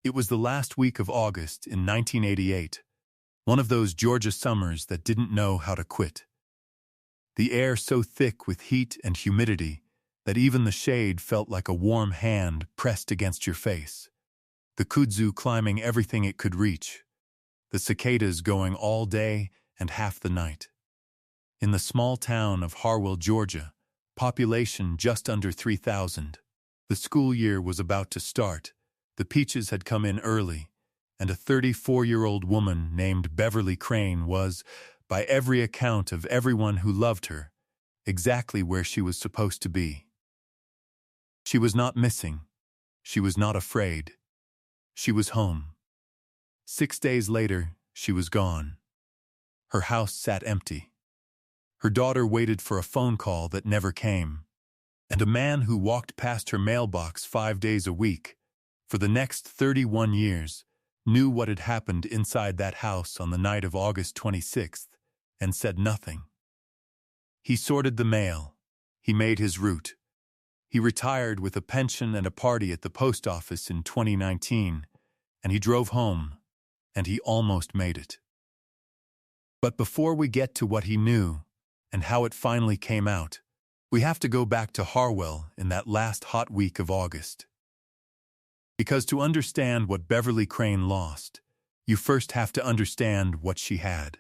It was the last week of August in 1988, one of those Georgia summers that didn't know how to quit. The air so thick with heat and humidity that even the shade felt like a warm hand pressed against your face. The kudzu climbing everything it could reach. The cicadas going all day and half the night. In the small town of Harwell, Georgia, population just under 3,000, the school year was about to start. The peaches had come in early, and a 34-year-old woman named Beverly Crane was, by every account of everyone who loved her, exactly where she was supposed to be. She was not missing. She was not afraid. She was home. 6 days later, she was gone. Her house sat empty. Her daughter waited for a phone call that never came, and a man who walked past her mailbox 5 days a week, for the next 31 years, knew what had happened inside that house on the night of August 26th, and said nothing. He sorted the mail. He made his route. He retired with a pension and a party at the post office in 2019, and he drove home, and he almost made it. But before we get to what he knew, and how it finally came out, we have to go back to Harwell in that last hot week of August. Because to understand what Beverly Crane lost, you first have to understand what she had.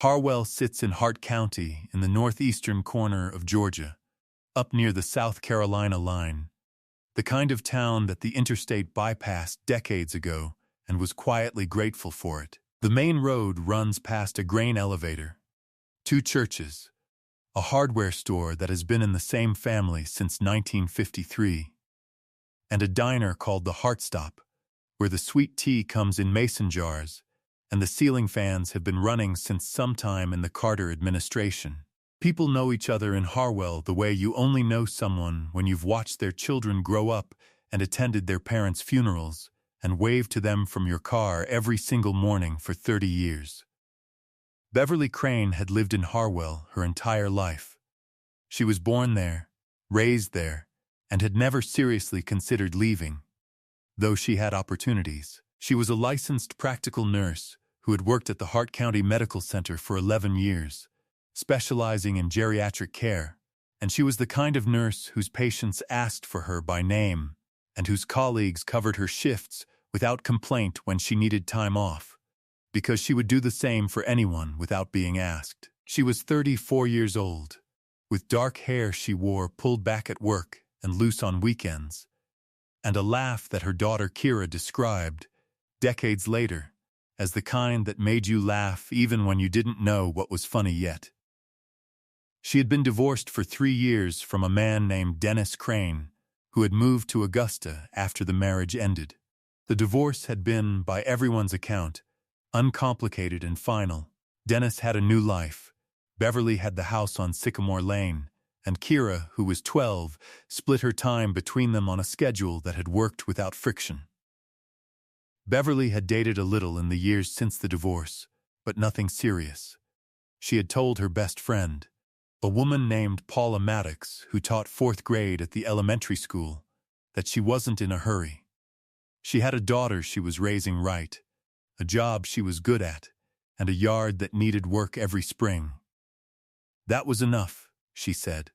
Harwell sits in Hart County in the northeastern corner of Georgia, up near the South Carolina line, the kind of town that the interstate bypassed decades ago and was quietly grateful for it. The main road runs past a grain elevator, 2 churches, a hardware store that has been in the same family since 1953, and a diner called the Heartstop, where the sweet tea comes in mason jars, and the ceiling fans have been running since sometime in the Carter administration. People know each other in Harwell the way you only know someone when you've watched their children grow up and attended their parents' funerals and waved to them from your car every single morning for 30 years. Beverly Crane had lived in Harwell her entire life. She was born there, raised there, and had never seriously considered leaving, though she had opportunities. She was a licensed practical nurse who had worked at the Hart County Medical Center for 11 years, specializing in geriatric care, and she was the kind of nurse whose patients asked for her by name and whose colleagues covered her shifts without complaint when she needed time off, because she would do the same for anyone without being asked. She was 34 years old, with dark hair she wore pulled back at work and loose on weekends, and a laugh that her daughter Kira described, decades later, as the kind that made you laugh even when you didn't know what was funny yet. She had been divorced for 3 years from a man named Dennis Crane, who had moved to Augusta after the marriage ended. The divorce had been, by everyone's account, uncomplicated and final. Dennis had a new life. Beverly had the house on Sycamore Lane, and Kira, who was 12, split her time between them on a schedule that had worked without friction. Beverly had dated a little in the years since the divorce, but nothing serious. She had told her best friend, a woman named Paula Maddox, who taught 4th grade at the elementary school, that she wasn't in a hurry. She had a daughter she was raising right, a job she was good at, and a yard that needed work every spring. That was enough, she said.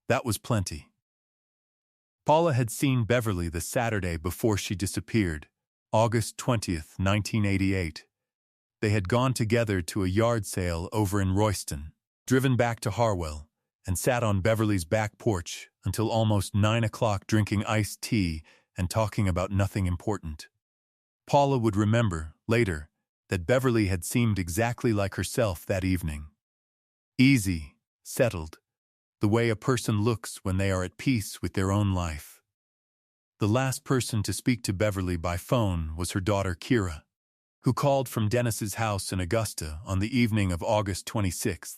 That was plenty. Paula had seen Beverly the Saturday before she disappeared, August 20th, 1988. They had gone together to a yard sale over in Royston, driven back to Harwell, and sat on Beverly's back porch until almost 9 o'clock drinking iced tea and talking about nothing important. Paula would remember, later, that Beverly had seemed exactly like herself that evening. Easy, settled, the way a person looks when they are at peace with their own life. The last person to speak to Beverly by phone was her daughter Kira, who called from Dennis's house in Augusta on the evening of August 26th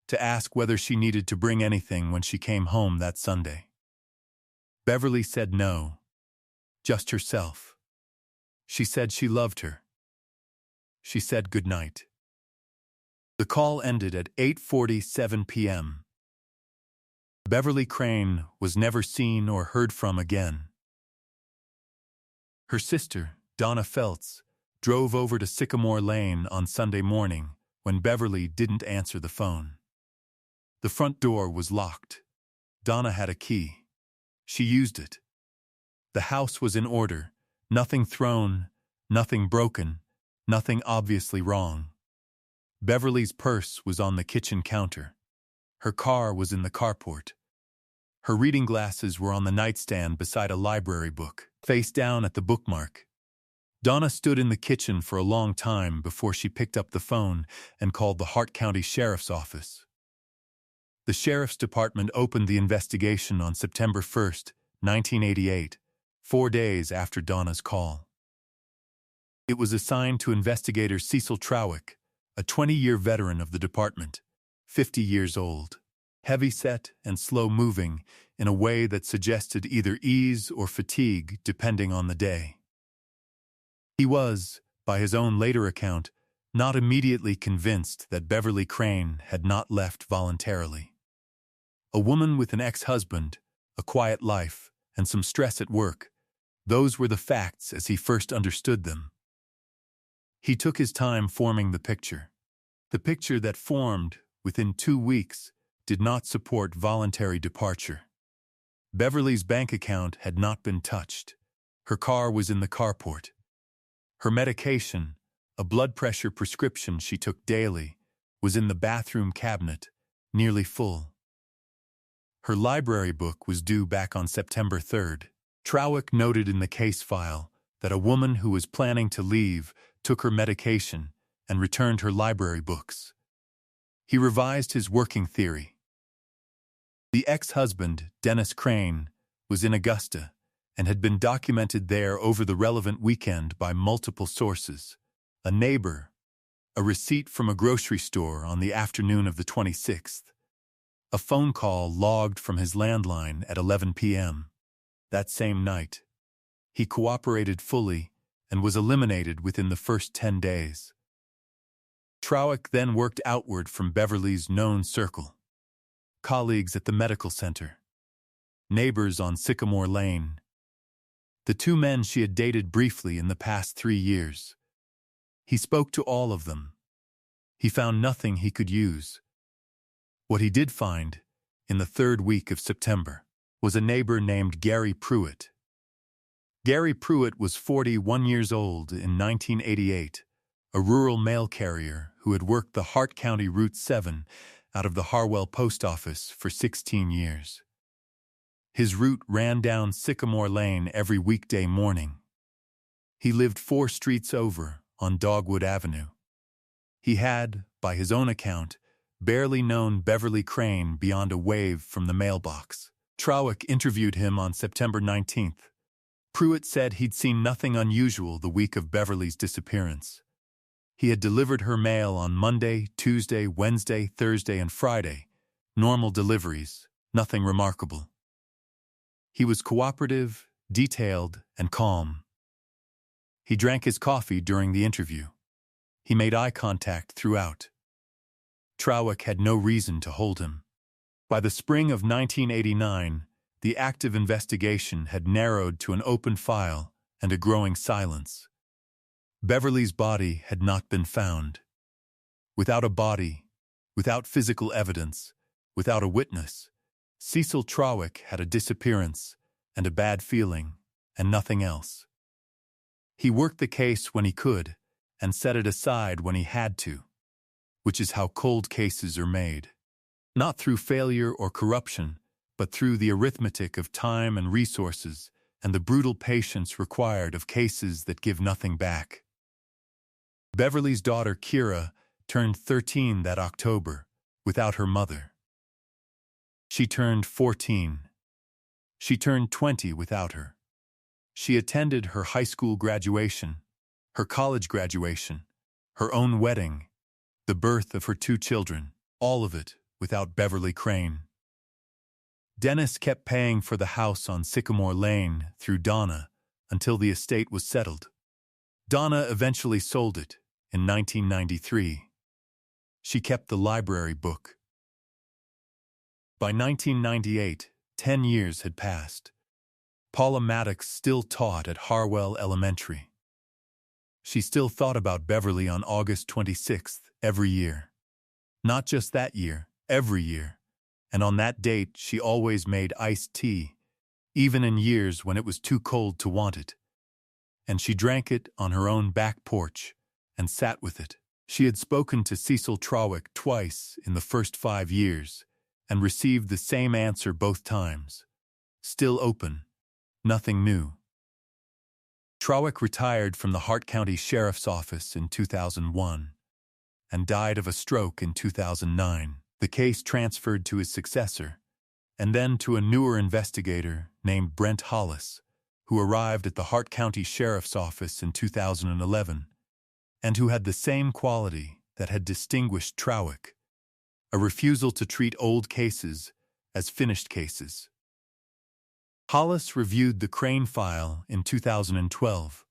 to ask whether she needed to bring anything when she came home that Sunday. Beverly said no, just herself. She said she loved her. She said goodnight. The call ended at 8:47 p.m. Beverly Crane was never seen or heard from again. Her sister, Donna Feltz, drove over to Sycamore Lane on Sunday morning when Beverly didn't answer the phone. The front door was locked. Donna had a key. She used it. The house was in order, nothing thrown, nothing broken, nothing obviously wrong. Beverly's purse was on the kitchen counter. Her car was in the carport. Her reading glasses were on the nightstand beside a library book, face down at the bookmark. Donna stood in the kitchen for a long time before she picked up the phone and called the Hart County Sheriff's Office. The Sheriff's Department opened the investigation on September 1st, 1988, 4 days after Donna's call. It was assigned to investigator Cecil Trowick, a 20-year veteran of the department, 50 years old, heavy-set and slow-moving in a way that suggested either ease or fatigue depending on the day. He was, by his own later account, not immediately convinced that Beverly Crane had not left voluntarily. A woman with an ex-husband, a quiet life, and some stress at work, those were the facts as he first understood them. He took his time forming the picture. The picture that formed, within 2 weeks, did not support voluntary departure. Beverly's bank account had not been touched. Her car was in the carport. Her medication, a blood pressure prescription she took daily, was in the bathroom cabinet, nearly full. Her library book was due back on September 3rd. Trowick noted in the case file that a woman who was planning to leave took her medication and returned her library books. He revised his working theory. The ex-husband, Dennis Crane, was in Augusta and had been documented there over the relevant weekend by multiple sources: a neighbor, a receipt from a grocery store on the afternoon of the 26th, a phone call logged from his landline at 11 p.m. that same night. He cooperated fully and was eliminated within the first 10 days. Trowick then worked outward from Beverly's known circle: colleagues at the medical center, neighbors on Sycamore Lane, the 2 men she had dated briefly in the past 3 years. He spoke to all of them. He found nothing he could use. What he did find, in the 3rd week of September, was a neighbor named Gary Pruitt. Gary Pruitt was 41 years old in 1988, a rural mail carrier who had worked the Hart County Route 7 out of the Harwell Post Office for 16 years. His route ran down Sycamore Lane every weekday morning. He lived 4 streets over on Dogwood Avenue. He had, by his own account, barely known Beverly Crane beyond a wave from the mailbox. Trowick interviewed him on September 19th. Pruitt said he'd seen nothing unusual the week of Beverly's disappearance. He had delivered her mail on Monday, Tuesday, Wednesday, Thursday, and Friday. Normal deliveries, nothing remarkable. He was cooperative, detailed, and calm. He drank his coffee during the interview. He made eye contact throughout. Trowick had no reason to hold him. By the spring of 1989, the active investigation had narrowed to an open file and a growing silence. Beverly's body had not been found. Without a body, without physical evidence, without a witness, Cecil Trowick had a disappearance and a bad feeling, and nothing else. He worked the case when he could and set it aside when he had to, which is how cold cases are made. Not through failure or corruption, but through the arithmetic of time and resources and the brutal patience required of cases that give nothing back. Beverly's daughter, Kira, turned 13 that October, without her mother. She turned 14. She turned 20 without her. She attended her high school graduation, her college graduation, her own wedding, the birth of her 2 children, all of it without Beverly Crane. Dennis kept paying for the house on Sycamore Lane through Donna until the estate was settled. Donna eventually sold it in 1993. She kept the library book. By 1998, 10 years had passed. Paula Maddox still taught at Harwell Elementary. She still thought about Beverly on August 26th every year. Not just that year, every year. And on that date, she always made iced tea, even in years when it was too cold to want it. And she drank it on her own back porch and sat with it. She had spoken to Cecil Trawick twice in the first 5 years and received the same answer both times. Still open, nothing new. Trawick retired from the Hart County Sheriff's Office in 2001 and died of a stroke in 2009. The case transferred to his successor, and then to a newer investigator named Brent Hollis, who arrived at the Hart County Sheriff's Office in 2011, and who had the same quality that had distinguished Trawick: a refusal to treat old cases as finished cases. Hollis reviewed the Crane file in 2012,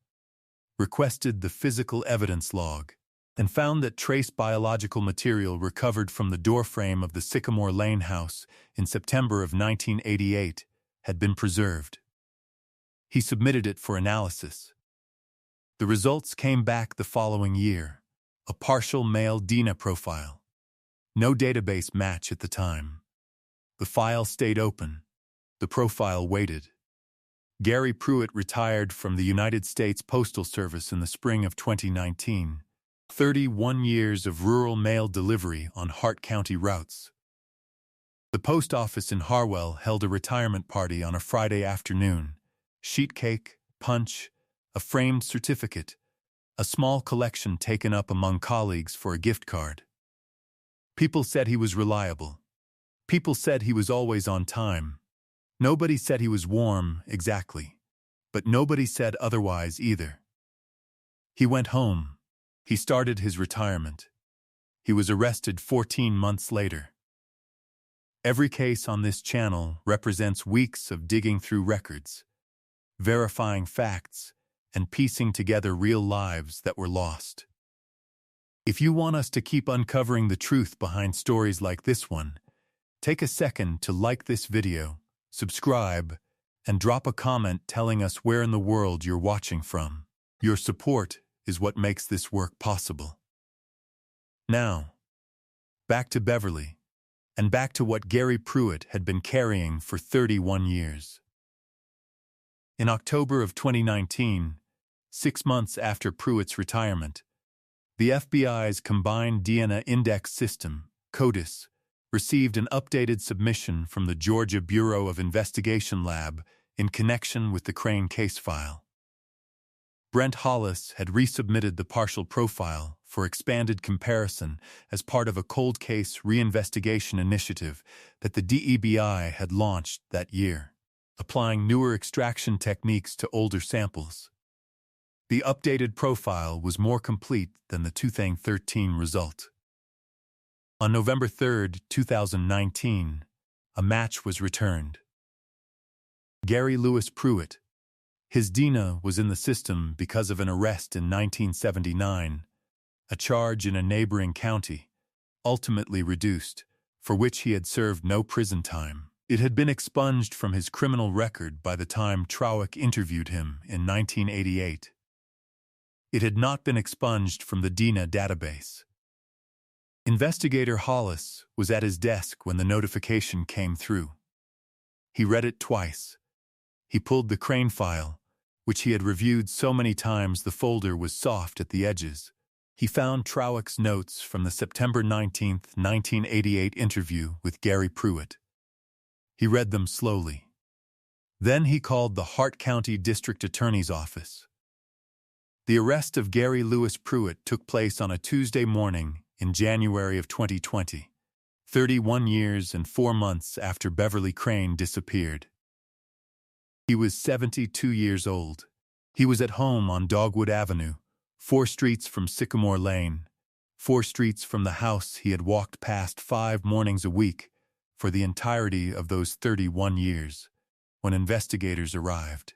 requested the physical evidence log, and found that trace biological material recovered from the doorframe of the Sycamore Lane house in September of 1988 had been preserved. He submitted it for analysis. The results came back the following year: a partial male DNA profile. No database match at the time. The file stayed open. The profile waited. Gary Pruitt retired from the United States Postal Service in the spring of 2019. 31 years of rural mail delivery on Hart County routes. The post office in Harwell held a retirement party on a Friday afternoon. Sheet cake, punch, a framed certificate, a small collection taken up among colleagues for a gift card. People said he was reliable. People said he was always on time. Nobody said he was warm, exactly. But nobody said otherwise either. He went home. He started his retirement. He was arrested 14 months later. Every case on this channel represents weeks of digging through records, verifying facts, and piecing together real lives that were lost. If you want us to keep uncovering the truth behind stories like this one, take a second to like this video, subscribe, and drop a comment telling us where in the world you're watching from. Your support is what makes this work possible. Now, back to Beverly, and back to what Gary Pruitt had been carrying for 31 years. In October of 2019, 6 months after Pruitt's retirement, the FBI's Combined DNA Index System, CODIS, received an updated submission from the Georgia Bureau of Investigation Lab in connection with the Crane case file. Brent Hollis had resubmitted the partial profile for expanded comparison as part of a cold case reinvestigation initiative that the DEBI had launched that year, applying newer extraction techniques to older samples. The updated profile was more complete than the 2013 result. On November 3, 2019, a match was returned. Gary Lewis Pruitt. His DNA was in the system because of an arrest in 1979, a charge in a neighboring county, ultimately reduced, for which he had served no prison time. It had been expunged from his criminal record by the time Trawick interviewed him in 1988. It had not been expunged from the DNA database. Investigator Hollis was at his desk when the notification came through. He read it twice. He pulled the Crane file, which he had reviewed so many times the folder was soft at the edges. He found Trawick's notes from the September 19, 1988 interview with Gary Pruitt. He read them slowly. Then he called the Hart County District Attorney's Office. The arrest of Gary Lewis Pruitt took place on a Tuesday morning in January of 2020, 31 years and 4 months after Beverly Crane disappeared. He was 72 years old. He was at home on Dogwood Avenue, 4 streets from Sycamore Lane, 4 streets from the house he had walked past 5 mornings a week for the entirety of those 31 years, when investigators arrived.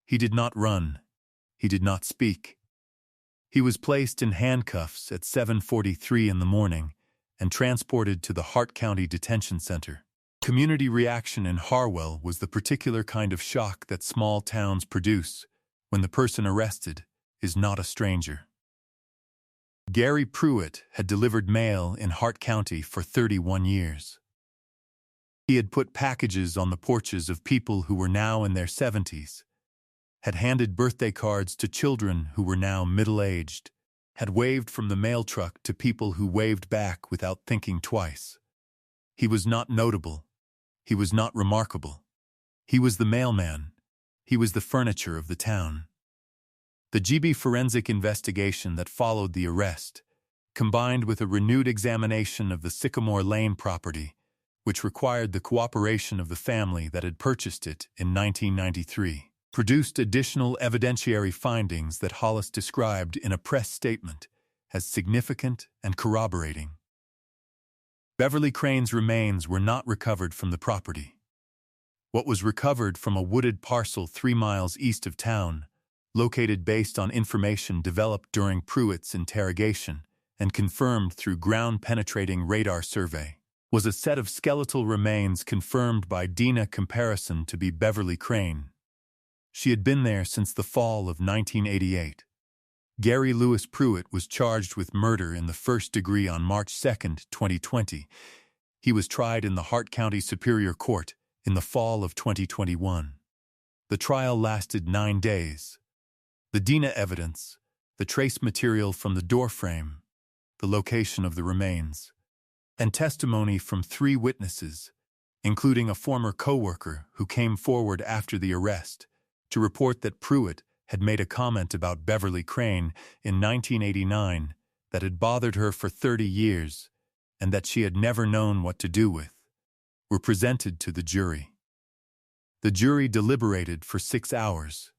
He did not run. He did not speak. He was placed in handcuffs at 7:43 in the morning and transported to the Hart County Detention Center. Community reaction in Harwell was the particular kind of shock that small towns produce when the person arrested is not a stranger. Gary Pruitt had delivered mail in Hart County for 31 years. He had put packages on the porches of people who were now in their 70s, had handed birthday cards to children who were now middle-aged, had waved from the mail truck to people who waved back without thinking twice. He was not notable. He was not remarkable. He was the mailman. He was the furniture of the town. The GB forensic investigation that followed the arrest, combined with a renewed examination of the Sycamore Lane property, which required the cooperation of the family that had purchased it in 1993, produced additional evidentiary findings that Hollis described in a press statement as significant and corroborating. Beverly Crane's remains were not recovered from the property. What was recovered from a wooded parcel 3 miles east of town, located based on information developed during Pruitt's interrogation and confirmed through ground-penetrating radar survey, was a set of skeletal remains confirmed by DNA comparison to be Beverly Crane. She had been there since the fall of 1988. Gary Lewis Pruitt was charged with murder in the first degree on March 2, 2020. He was tried in the Hart County Superior Court in the fall of 2021. The trial lasted 9 days. The DNA evidence, the trace material from the doorframe, the location of the remains, and testimony from 3 witnesses, including a former co-worker who came forward after the arrest to report that Pruitt had made a comment about Beverly Crane in 1989 that had bothered her for 30 years and that she had never known what to do with, were presented to the jury. The jury deliberated for 6 hours.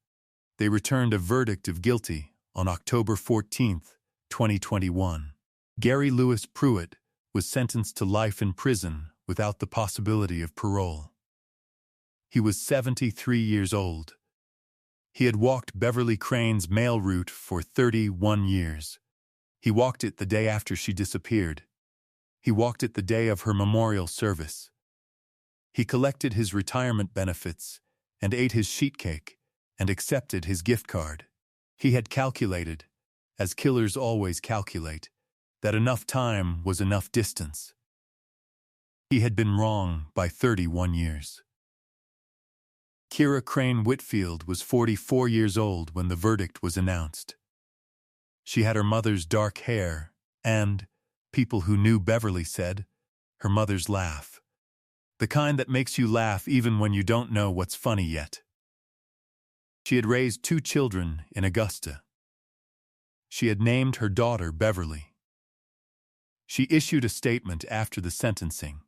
They returned a verdict of guilty on October 14, 2021. Gary Lewis Pruitt was sentenced to life in prison without the possibility of parole. He was 73 years old. He had walked Beverly Crane's mail route for 31 years. He walked it the day after she disappeared. He walked it the day of her memorial service. He collected his retirement benefits and ate his sheet cake and accepted his gift card. He had calculated, as killers always calculate, that enough time was enough distance. He had been wrong by 31 years. Kira Crane Whitfield was 44 years old when the verdict was announced. She had her mother's dark hair and, people who knew Beverly said, her mother's laugh. The kind that makes you laugh even when you don't know what's funny yet. She had raised 2 children in Augusta. She had named her daughter Beverly. She issued a statement after the sentencing.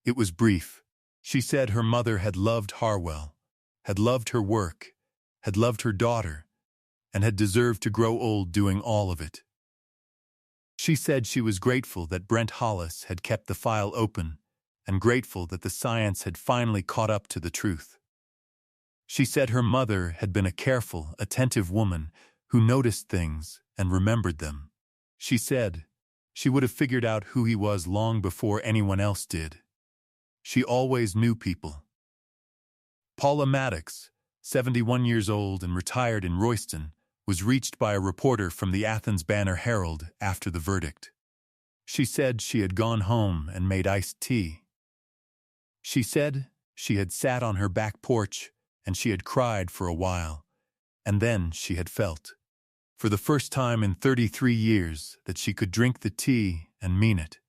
It was brief. She said her mother had loved Harwell, had loved her work, had loved her daughter, and had deserved to grow old doing all of it. She said she was grateful that Brent Hollis had kept the file open and grateful that the science had finally caught up to the truth. She said her mother had been a careful, attentive woman who noticed things and remembered them. She said she would have figured out who he was long before anyone else did. She always knew people. Paula Maddox, 71 years old and retired in Royston, was reached by a reporter from the Athens Banner-Herald after the verdict. She said she had gone home and made iced tea. She said she had sat on her back porch and she had cried for a while, and then she had felt, for the first time in 33 years, that she could drink the tea and mean it.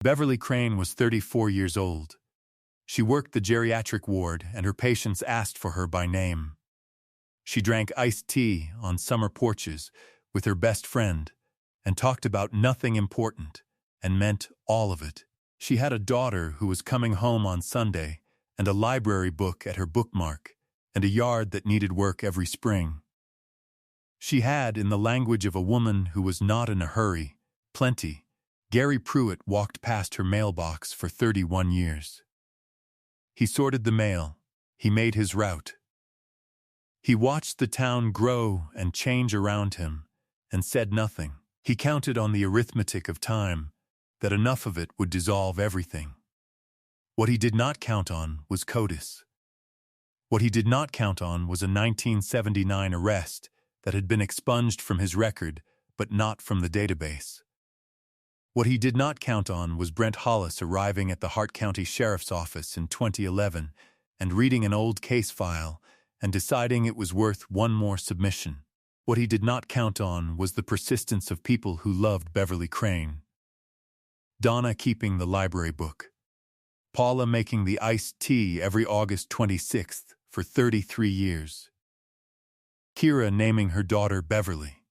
Beverly Crane was 34 years old. She worked the geriatric ward and her patients asked for her by name. She drank iced tea on summer porches with her best friend and talked about nothing important and meant all of it. She had a daughter who was coming home on Sunday and a library book at her bookmark and a yard that needed work every spring. She had, in the language of a woman who was not in a hurry, plenty. Gary Pruitt walked past her mailbox for 31 years. He sorted the mail. He made his route. He watched the town grow and change around him and said nothing. He counted on the arithmetic of time, that enough of it would dissolve everything. What he did not count on was CODIS. What he did not count on was a 1979 arrest that had been expunged from his record, but not from the database. What he did not count on was Brent Hollis arriving at the Hart County Sheriff's Office in 2011 and reading an old case file and deciding it was worth one more submission. What he did not count on was the persistence of people who loved Beverly Crane. Donna keeping the library book. Paula making the iced tea every August 26th for 33 years. Kira naming her daughter Beverly.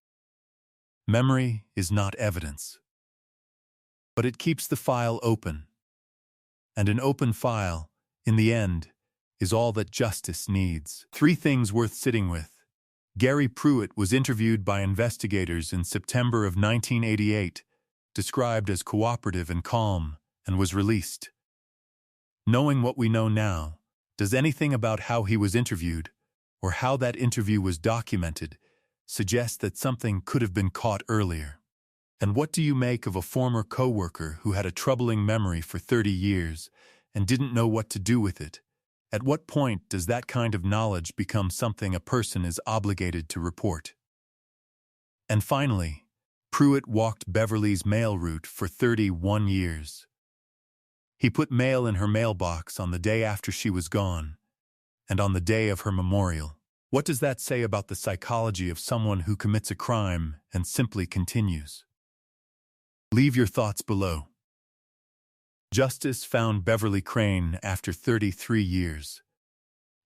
Memory is not evidence, but it keeps the file open. And an open file, in the end, is all that justice needs. 3 things worth sitting with. Gary Pruitt was interviewed by investigators in September of 1988, described as cooperative and calm, and was released. Knowing what we know now, does anything about how he was interviewed, or how that interview was documented, suggest that something could have been caught earlier? And what do you make of a former co-worker who had a troubling memory for 30 years and didn't know what to do with it? At what point does that kind of knowledge become something a person is obligated to report? And finally, Pruitt walked Beverly's mail route for 31 years. He put mail in her mailbox on the day after she was gone, and on the day of her memorial. What does that say about the psychology of someone who commits a crime and simply continues? Leave your thoughts below. Justice found Beverly Crane after 33 years.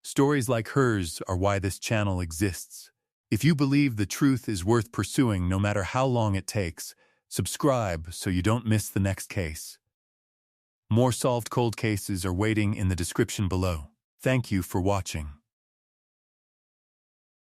Stories like hers are why this channel exists. If you believe the truth is worth pursuing no matter how long it takes, subscribe so you don't miss the next case. More solved cold cases are waiting in the description below. Thank you for watching.